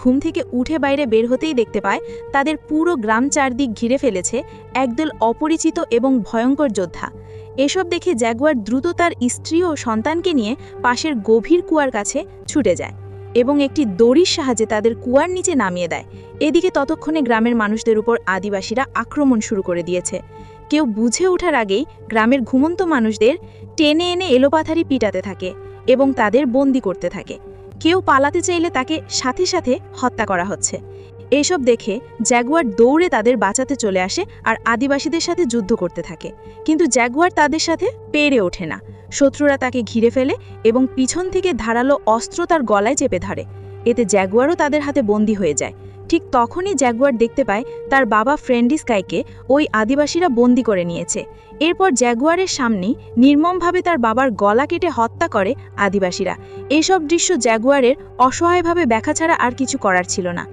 ঘুম থেকে উঠে বাইরে বের হতেই দেখতে পায় তাদের পুরো গ্রাম চারদিক ঘিরে ফেলেছে একদল অপরিচিত এবং ভয়ঙ্কর যোদ্ধা। এসব দেখে জ্যাগুয়ার দ্রুত তার স্ত্রী ও সন্তানকে নিয়ে পাশের গভীর কুয়ার কাছে ছুটে যায় এবং একটি দড়ির সাহায্যে তাদের কুয়ার নিচে নামিয়ে দেয়। এদিকে ততক্ষণে গ্রামের মানুষদের উপর আদিবাসীরা আক্রমণ শুরু করে দিয়েছে। কেউ বুঝে ওঠার আগেই গ্রামের ঘুমন্ত মানুষদের টেনে এনে এলোপাথারি পিটাতে থাকে এবং তাদের বন্দি করতে থাকে। কেউ পালাতে চাইলে তাকে সাথে সাথে হত্যা করা হচ্ছে। এসব দেখে জ্যাগুয়ার দৌড়ে তাদের বাঁচাতে চলে আসে আর আদিবাসীদের সাথে যুদ্ধ করতে থাকে, কিন্তু জ্যাগুয়ার তাদের সাথে পেরে ওঠে না। শত্রুরা তাকে ঘিরে ফেলে এবং পিছন থেকে ধারালো অস্ত্র তার গলায় চেপে ধরে। এতে জ্যাগুয়ারও তাদের হাতে বন্দী হয়ে যায়। ঠিক তখনই জ্যাগুয়ার দেখতে পায় তার বাবা ফ্রেন্ডিস্কাইকে ওই আদিবাসীরা বন্দী করে নিয়েছে। এরপর জ্যাগুয়ারের সামনেই নির্মমভাবে তার বাবার গলা কেটে হত্যা করে আদিবাসীরা। এসব দৃশ্য জ্যাগুয়ারের অসহায়ভাবে ব্যাখ্যা ছাড়া আর কিছু করার ছিল না।